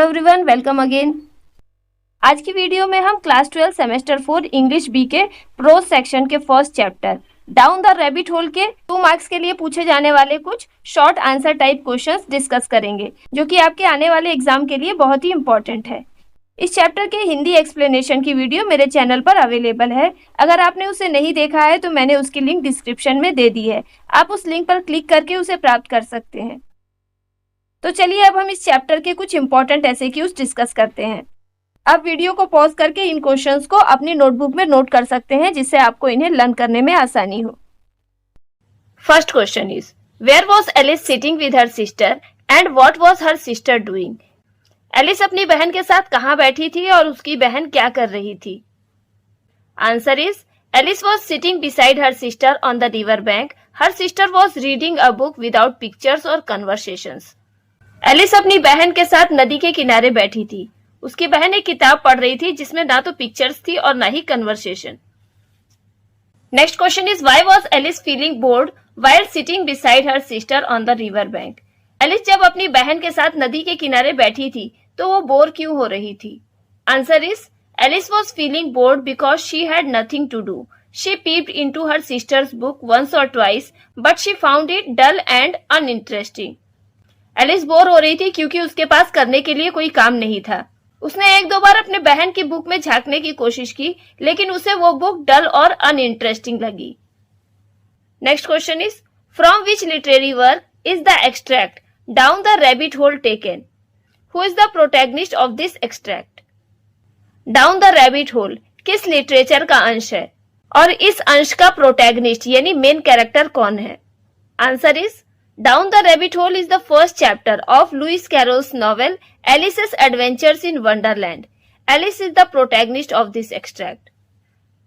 Hello everyone, welcome again. आज की video में हम क्लास 12 सेमेस्टर 4 इंग्लिश बी के प्रोज सेक्शन के first chapter down the rabbit whole के 2 मार्क्स के लिए पूछे जाने वाले कुछ short answer type questions discuss करेंगे, जो कि आपके आने वाले एग्जाम के लिए बहुत ही इंपॉर्टेंट है। इस चैप्टर के हिंदी एक्सप्लेनेशन की वीडियो मेरे चैनल पर अवेलेबल है। अगर आपने उसे नहीं देखा है तो मैंने उसकी लिंक डिस्क्रिप्शन में दे दी है, आप उस लिंक पर क्लिक करके उसे प्राप्त कर सकते हैं। तो चलिए अब हम इस चैप्टर के कुछ इंपॉर्टेंट एमसीक्यूज डिस्कस करते हैं। आप वीडियो को पॉज करके इन क्वेश्चंस को अपनी नोटबुक में नोट कर सकते हैं, जिससे आपको इन्हें लर्न करने में आसानी हो। First question is, where was Alice sitting with her sister and what was her sister doing? Alice अपनी बहन के साथ कहाँ बैठी थी और उसकी बहन क्या कर रही थी? Answer is, Alice was sitting beside her sister on the river bank. Her sister was reading a book without pictures और कन्वर्सेशंस। एलिस अपनी बहन के साथ नदी के किनारे बैठी थी। उसकी बहन एक किताब पढ़ रही थी जिसमें ना तो पिक्चर्स थी और ना ही conversation. Next question is, why was Alice feeling bored while sitting beside her sister on the river bank? Alice जब अपनी बहन के साथ नदी के किनारे बैठी थी तो वो बोर क्यों हो रही थी? Answer is, Alice was feeling bored because she had nothing to do. She peeped into her sister's book once or twice, but she found it dull and uninteresting. Alice bore हो रही थी क्योंकि उसके पास करने के लिए कोई काम नहीं था। उसने एक दो बार अपने बहन की बुक में झांकने की कोशिश की, लेकिन उसे वो बुक डल और अनइंटरेस्टिंग लगी। Next question is, from which literary work is the extract down the rabbit whole taken? Who is the protagonist of this extract? Down the rabbit whole किस लिटरेचर का अंश है और इस अंश का प्रोटैगनिस्ट यानी मेन कैरेक्टर कौन है? Answer is, Down the Rabbit Hole is the first chapter of Lewis Carroll's novel Alice's Adventures in Wonderland. Alice is the protagonist of this extract.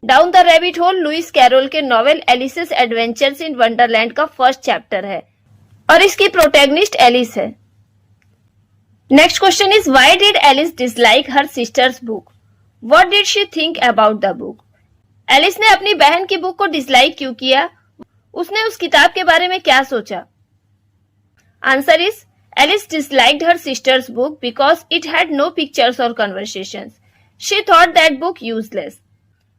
Down the Rabbit Hole Lewis Carroll के novel Alice's Adventures in Wonderland का first chapter है और इसकी protagonist Alice है। Next question is, why did Alice dislike her sister's book? What did she think about the book? Alice ने अपनी बहन की बुक को डिसलाइक क्यों किया? उसने उस किताब के बारे में क्या सोचा? Answer is, Alice disliked her sister's book because it had no pictures or conversations. She thought that book useless.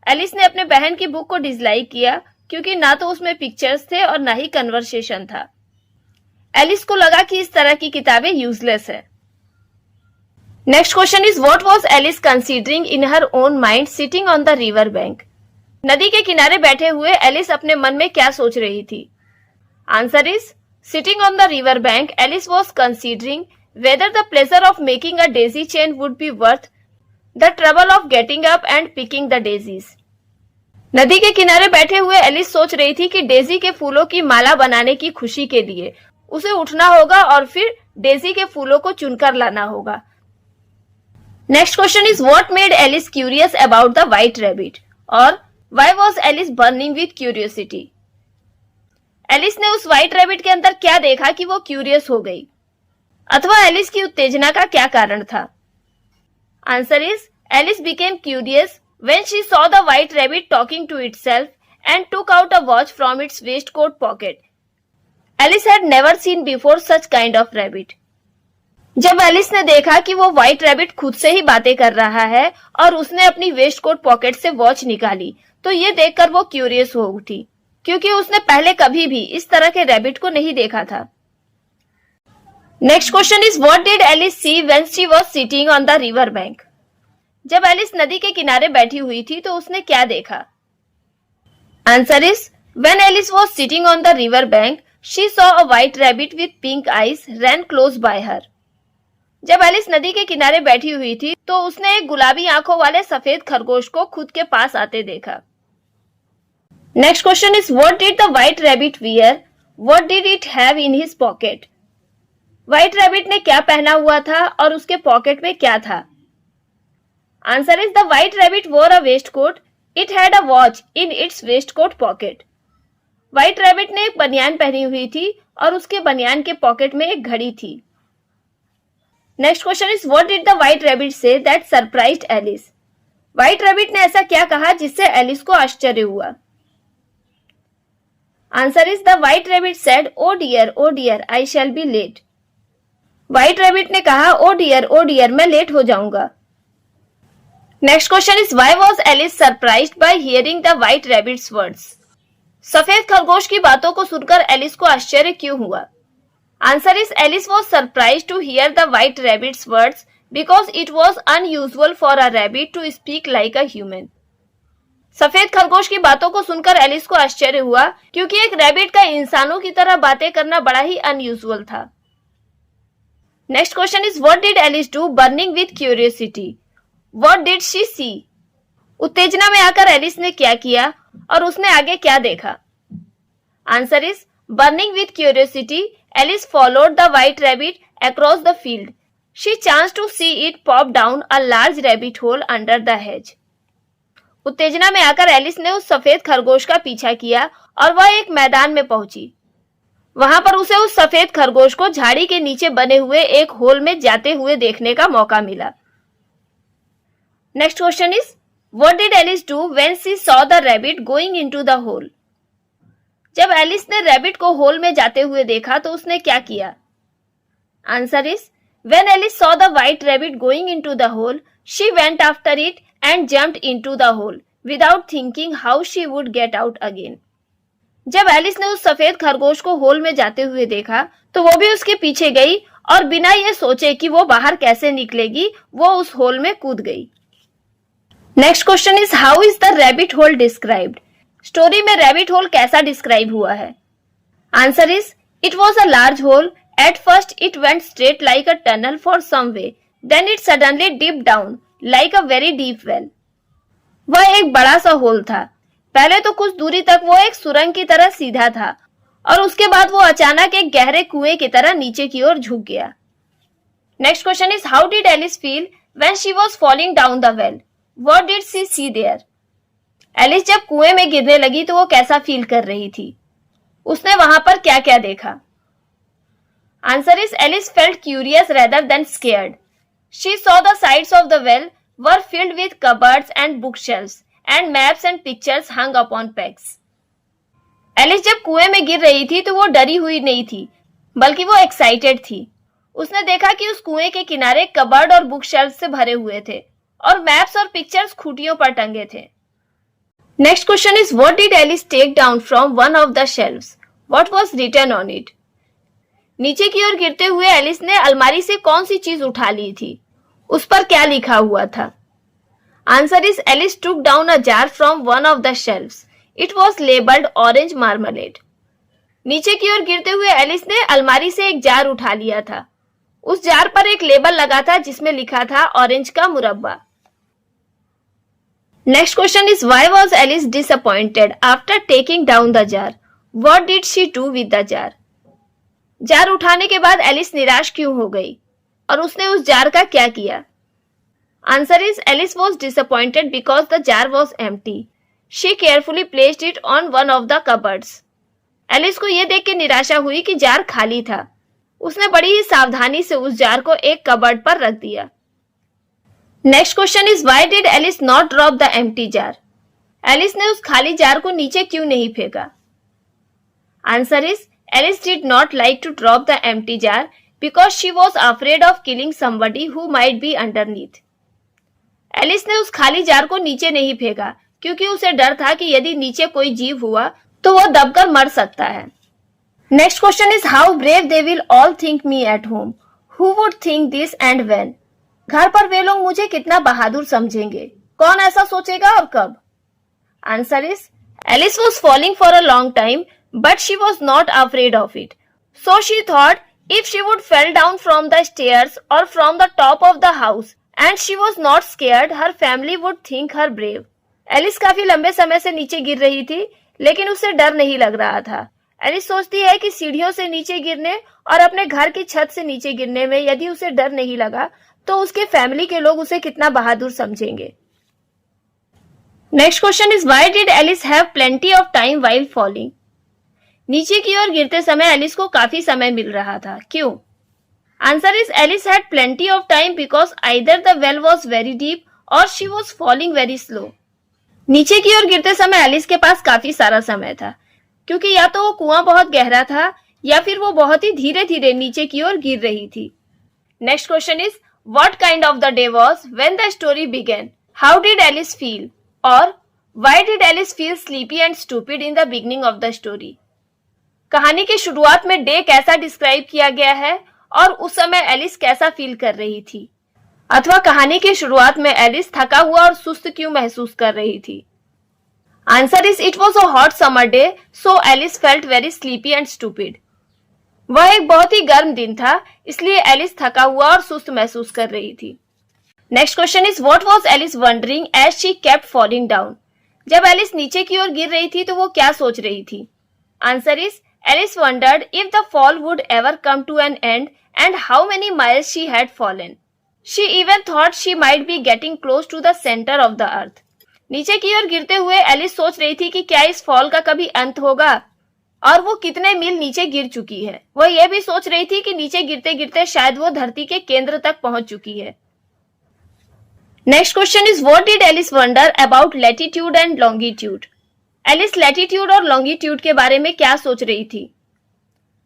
Alice ने अपने बहन की बुक को डिसलाइक किया क्योंकि ना तो उसमें पिक्चर्स थे और ना ही कन्वर्सेशन था। एलिस को लगा कि इस तरह की किताबें यूजलेस है। Next question is, what was Alice considering in her own mind sitting on the river bank? नदी के किनारे बैठे हुए एलिस अपने मन में क्या सोच रही थी? Answer is, Sitting on the river bank, Alice was considering whether the pleasure of making a daisy chain would be worth the trouble of getting up and picking the daisies. नदी के किनारे बैठे हुए एलिस सोच रही थी कि Daisy के फूलों की माला बनाने की खुशी के लिए उसे उठना होगा और फिर डेजी के फूलों को चुनकर लाना होगा। Next question is, what made Alice curious about the white rabbit? और why was Alice burning with curiosity? Alice ने उस व्हाइट रैबिट के अंदर क्या देखा कि वो क्यूरियस हो गई, अथवा एलिस की उत्तेजना का क्या कारण था? Answer is, Alice became curious when she saw the white rabbit talking to itself and took out a watch from its waistcoat pocket. Alice had never seen before such kind of rabbit. जब Alice ने देखा कि वो white rabbit खुद से ही बातें कर रहा है और उसने अपनी वेस्टकोट पॉकेट से वॉच निकाली, तो ये देखकर वो क्यूरियस हो उठी क्योंकि उसने पहले कभी भी इस तरह के रैबिट को नहीं देखा था। Next question is, what did Alice see when she was sitting on the river bank? जब एलिस नदी के किनारे बैठी हुई थी तो उसने क्या देखा? Answer is, when Alice was sitting on the river bank she saw a white rabbit with pink eyes run close by her. जब एलिस नदी के किनारे बैठी हुई थी तो उसने एक गुलाबी आंखों वाले सफेद खरगोश को खुद के पास आते देखा। Next question is, what did the white rabbit wear? What did it have in his pocket? White rabbit ने क्या पहना हुआ था और उसके पॉकेट में क्या था? Answer is, the white rabbit wore a waistcoat. It had a watch in its waistcoat pocket. White rabbit ने एक बनियान पहनी हुई थी और उसके बनियान के पॉकेट में एक घड़ी थी। Next question is, what did the white rabbit say that surprised Alice? White rabbit ने ऐसा क्या कहा जिससे एलिस को आश्चर्य हुआ? Answer is, the white rabbit said, oh dear, I shall be late. White rabbit ने कहा, ओ डियर, मैं लेट हो जाऊंगा। Next question is why was Alice surprised by hearing the white rabbit's words? सफेद खरगोश की बातों को सुनकर एलिस को आश्चर्य क्यों हुआ? Answer is Alice was surprised to hear the white rabbit's words because it was unusual for a rabbit to speak like a human. सफेद खरगोश की बातों को सुनकर एलिस को आश्चर्य हुआ क्योंकि एक रैबिट का इंसानों की तरह बातें करना बड़ा ही अनयूजुअल था। Next question is what did Alice do burning with curiosity? What did she see? उत्तेजना में आकर एलिस ने क्या किया और उसने आगे क्या देखा? Answer is burning with curiosity Alice followed the white rabbit across the field. She chance to see it pop down a large rabbit hole under the hedge. उत्तेजना में आकर एलिस ने उस सफेद खरगोश का पीछा किया और वह एक मैदान में पहुंची। वहां पर उसे उस सफेद खरगोश को झाड़ी के नीचे बने हुए एक होल में जाते हुए देखने का मौका मिला। Next question is what did Alice do when she saw the rabbit going into the hole? जब एलिस ने रैबिट को होल में जाते हुए देखा तो उसने क्या किया? Answer is when Alice saw the white rabbit going into the hole she went after it and jumped into the hole without thinking how she would get out again. जब एलिस ने उस सफेद खरगोश को होल में जाते हुए देखा तो वो भी उसके पीछे गई और बिना ये सोचे कि वो बाहर कैसे निकलेगी वो उस होल में कूद गई। Next question is how is the rabbit hole described? Story में रैबिट होल कैसा डिस्क्राइब हुआ है? Answer is it was a large hole. At first it went straight like a tunnel for some way, then it suddenly dip down like a very deep well. वह एक बड़ा सा whole था। पहले तो कुछ दूरी तक वो एक सुरंग की तरह सीधा था और उसके बाद वो अचानक एक गहरे कुएं की तरह नीचे की ओर झुक गया। Next question is how did Alice feel when she was falling down the well? What did she see there? Alice जब कुएं में गिरने लगी तो वो कैसा फील कर रही थी? उसने वहां पर क्या क्या देखा? Answer is Alice felt curious rather than scared. She saw the sides of the well were filled with cupboards and bookshelves and maps and pictures hung upon pegs. Alice जब कुएं में गिर रही थी तो वो डरी हुई नहीं थी बल्कि वो एक्साइटेड थी। उसने देखा कि उस कुएं के किनारे कबर्ड और बुक शेल्फ से भरे हुए थे और मैप्स और पिक्चर्स खूंटियों पर टंगे थे। Next question is what did Alice take down from one of the shelves? What was written on it? नीचे की ओर गिरते हुए एलिस ने अलमारी से कौन सी चीज उठा ली थी? उस पर क्या लिखा हुआ था? Answer is Alice took down a jar from one of the shelves. It was labelled orange marmalade. नीचे की ओर गिरते हुए एलिस ने अलमारी से एक जार उठा लिया था। उस जार पर एक लेबल लगा था जिसमें लिखा था ऑरेंज का मुरब्बा। Next question is why was Alice disappointed after taking down the jar? What did she do with the jar? Jar उठाने के बाद एलिस निराश क्यों हो गई और उसने उस जार का क्या किया? Answer is Alice was disappointed because the jar was empty. She carefully placed it on one of the cupboards. Alice को यह देख के निराशा हुई कि जार खाली था। उसने बड़ी ही सावधानी से उस जार को एक कबर्ड पर रख दिया। Next question is why did Alice not drop the empty jar? Alice ने उस खाली जार को नीचे क्यों नहीं फेंका? Answer is Alice did not like to drop the empty jar because she was afraid of killing somebody who might be underneath. Alice ने उस खाली जार को नीचे नहीं फेंका क्योंकि उसे डर था कि यदि नीचे कोई जीव हुआ तो वो दबकर मर सकता है। Next question is how brave they will all think me at home? Who would think this and when? घर पर वे लोग मुझे कितना बहादुर समझेंगे? कौन ऐसा सोचेगा और कब? Answer is Alice was falling for a long time but she was not afraid of it. So she thought if she would fell down from the stairs or from the top of the house and she was not scared, her family would think her brave. Alice काफी लंबे समय से नीचे गिर रही थी लेकिन उसे डर नहीं लग रहा था। एलिस सोचती है कि सीढ़ियों से नीचे गिरने और अपने घर की छत से नीचे गिरने में यदि उसे डर नहीं लगा तो उसके फैमिली के लोग उसे कितना बहादुर समझेंगे। Next question is why did Alice have plenty of time while falling? नीचे की ओर गिरते समय एलिस को काफी समय मिल रहा था। क्यों? Answer is Alice had plenty of time because either the well was very deep or she was falling very slow. नीचे की ओर गिरते समय एलिस के पास काफी सारा समय था क्योंकि या तो वो कुआं बहुत गहरा था या फिर वो बहुत ही धीरे धीरे नीचे की ओर गिर रही थी। Next question is what kind of the day was when the story began? How did Alice feel? और why did Alice feel sleepy and stupid in the beginning of the story? कहानी की शुरुआत में डे कैसा describe किया गया है और उस समय एलिस कैसा फील कर रही थी, अथवा कहानी की शुरुआत में एलिस थका हुआ और सुस्त क्यों महसूस कर रही थी? Answer is it was a hot summer day so Alice felt very sleepy and stupid. वह एक बहुत ही गर्म दिन था, इसलिए एलिस थका हुआ और सुस्त महसूस कर रही थी। Next question is what was Alice wondering as she kept falling down? जब एलिस नीचे की ओर गिर रही थी तो वो क्या सोच रही थी? Answer is Alice wondered if the fall would ever come to an end and how many miles she had fallen. She even thought she might be getting close to the centre of the earth. नीचे की ओर गिरते हुए Alice सोच रही थी कि क्या इस फॉल का कभी अंत होगा और वो कितने मील नीचे गिर चुकी है। वह यह भी सोच रही थी कि नीचे गिरते गिरते शायद वो धरती के केंद्र तक पहुंच चुकी है। Next question is what did Alice wonder about latitude and longitude? Alice latitude और लॉन्गिट्यूड के बारे में क्या सोच रही थी?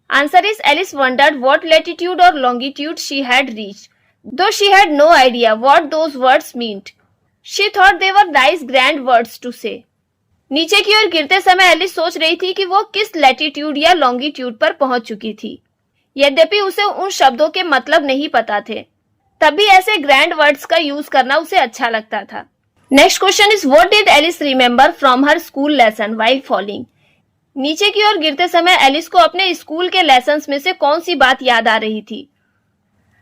Answer is Alice wondered what latitude और longitude she had reached, though she had no idea what those words meant. She thought they were nice grand words to say. नीचे की ओर गिरते समय एलिस सोच रही थी कि वो किस लैटिट्यूड या लॉन्गिट्यूड पर पहुंच चुकी थी। यद्यपि उसे उन शब्दों के मतलब नहीं पता थे, तब भी ऐसे ग्रैंड वर्ड्स का यूज करना उसे अच्छा लगता था। Next question is what did Alice remember from her school lesson while falling? नीचे की ओर गिरते समय एलिस को अपने स्कूल के लेसन्स में से कौन सी बात याद आ रही थी?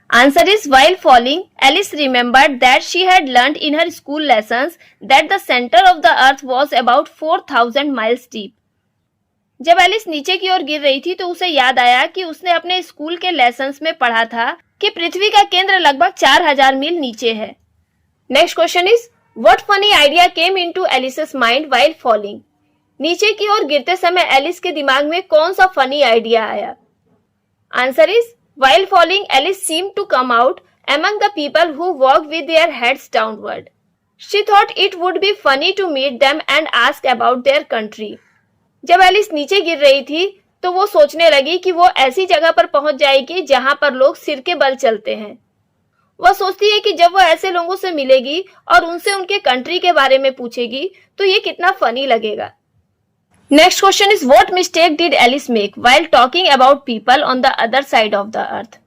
Answer is while falling, Alice remembered that she had learnt in her school lessons that the center of the earth was about 4,000 miles deep. जब एलिस नीचे की ओर गिर रही थी तो उसे याद आया कि उसने अपने स्कूल के लेसन्स में पढ़ा था कि पृथ्वी का केंद्र लगभग 4,000 मील नीचे है। Next question is what funny idea came into Alice's mind while falling? नीचे की ओर गिरते समय एलिस के दिमाग में कौन सा फनी आइडिया आया? Answer is while falling, Alice seemed to come out among the people who walked with their heads downward. She thought it would be funny to meet them and ask about their country. जब Alice नीचे गिर रही थी तो वो सोचने लगी कि वो ऐसी जगह पर पहुंच जाएगी जहां पर लोग सिर के बल चलते हैं। वह सोचती है कि जब वो ऐसे लोगों से मिलेगी और उनसे उनके कंट्री के बारे में पूछेगी तो ये कितना फनी लगेगा। Next question is what mistake did Alice make while talking about people on the other side of the earth?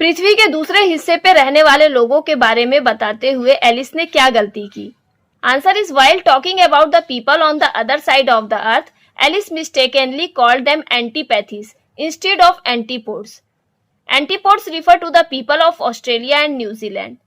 पृथ्वी के दूसरे हिस्से पे रहने वाले लोगों के बारे में बताते हुए एलिस ने क्या गलती की? Answer is while talking about the people on the other side of the earth, Alice mistakenly called them antipathies instead of antipodes. Antipodes refer to the people of Australia and New Zealand.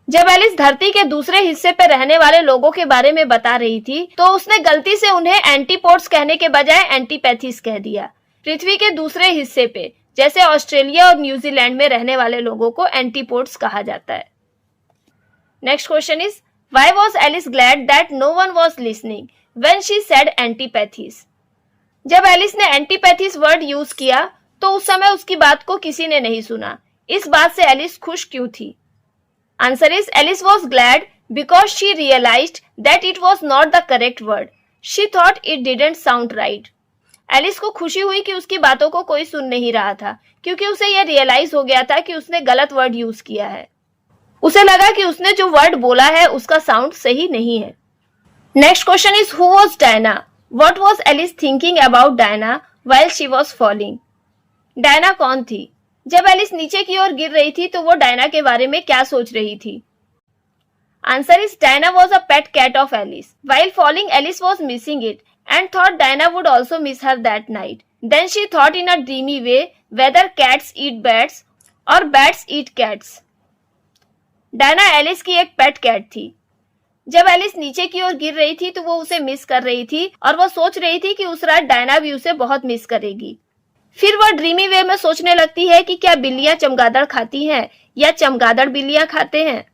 जब Alice धरती के दूसरे हिस्से पर रहने वाले लोगों के बारे में बता रही थी तो उसने गलती से उन्हें एंटीपोड्स कहने के बजाय एंटीपैथीज कह दिया। पृथ्वी के दूसरे हिस्से पे जैसे ऑस्ट्रेलिया और न्यूजीलैंड में रहने वाले लोगों को एंटीपोड्स कहा जाता है। Next question is why was Alice glad that no one was listening when she said antipathies? जब एलिस ने एंटीपैथीज वर्ड यूज किया तो उस समय उसकी बात को किसी ने नहीं सुना। इस बात से एलिस खुश क्यों थी? Answer is Alice was glad because she realized that it was not the correct word. She thought it didn't sound right. Alice को खुशी हुई कि उसकी बातों को कोई सुन नहीं रहा था क्योंकि उसे यह रियलाइज हो गया था कि उसने गलत वर्ड यूज किया है। उसे लगा कि उसने जो वर्ड बोला है उसका साउंड सही नहीं है। Next question is who was Diana? What was Alice thinking about Diana while she was falling? Diana कौन थी? जब एलिस नीचे की ओर गिर रही थी तो वो डायना के बारे में क्या सोच रही थी? Answer is Diana was a pet cat of Alice. While falling Alice was missing it and thought Diana would also miss her that night. Then she thought in a dreamy way whether cats eat bats or bats eat cats. Diana Alice की एक पेट cat थी। जब Alice नीचे की ओर गिर रही थी तो वो उसे मिस कर रही थी और वो सोच रही थी कि उस रात डायना भी उसे बहुत मिस करेगी। फिर वह ड्रीमी वे में सोचने लगती है कि क्या बिल्लियां चमगादड़ खाती हैं या चमगादड़ बिल्लियां खाते हैं।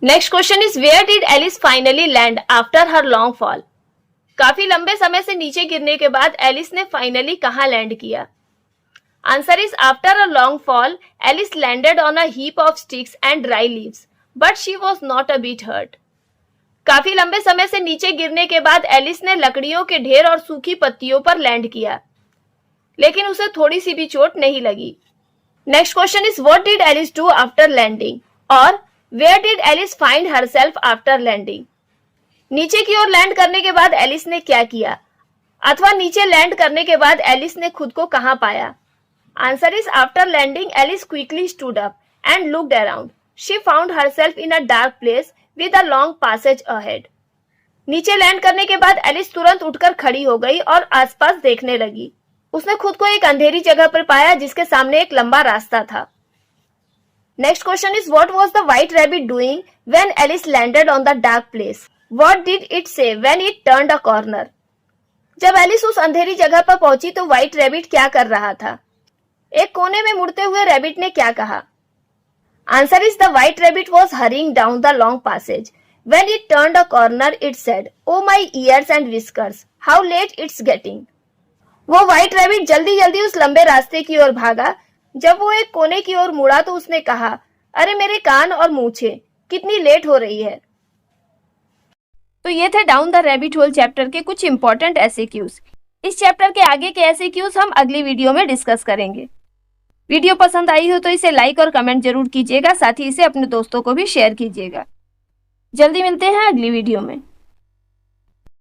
Next question is where did Alice finally land after her long fall? काफी लंबे समय से नीचे गिरने के बाद एलिस ने फाइनली कहां लैंड किया? Answer is after a long fall Alice landed on a heap of sticks and dry leaves but she was not a bit hurt. काफी लंबे समय से नीचे गिरने के बाद एलिस ने लकड़ियों के ढेर और सूखी पत्तियों पर लैंड किया लेकिन उसे थोड़ी सी भी चोट नहीं लगी। Next question is what did Alice do after landing और where did Alice find herself after landing. नीचे की ओर लैंड करने के बाद एलिस ने क्या किया अथवा नीचे लैंड करने के बाद एलिस ने खुद को कहां पाया। Answer is after landing Alice quickly stood up and looked around. She found herself in a dark place with a long passage ahead. नीचे लैंड करने के बाद एलिस तुरंत उठकर खड़ी हो गई और आसपास देखने लगी। उसने खुद को एक अंधेरी जगह पर पाया जिसके सामने एक लंबा रास्ता था। Next question is what was the white rabbit doing when Alice landed on the dark place. What did it say when it turned a corner. जब एलिस उस अंधेरी जगह पर पहुंची तो व्हाइट रैबिट क्या कर रहा था। एक कोने में मुड़ते हुए रैबिट ने क्या कहा। Answer is the white rabbit was hurrying down the long passage. When it turned a corner, it said, "Oh my ears and whiskers, how late it's getting." वो व्हाइट रैबिट जल्दी जल्दी उस लंबे रास्ते की ओर भागा। जब वो एक कोने की ओर मुड़ा तो उसने कहा, अरे मेरे कान और मूछे, कितनी लेट हो रही है। तो ये थे down the rabbit whole chapter के कुछ इंपॉर्टेंट एसएक्यूज। इस चैप्टर के आगे के एसएक्यूज हम अगली वीडियो में डिस्कस करेंगे। वीडियो पसंद आई हो तो इसे लाइक और कमेंट जरूर कीजिएगा, साथ ही इसे अपने दोस्तों को भी शेयर कीजिएगा। जल्दी मिलते हैं अगली वीडियो में।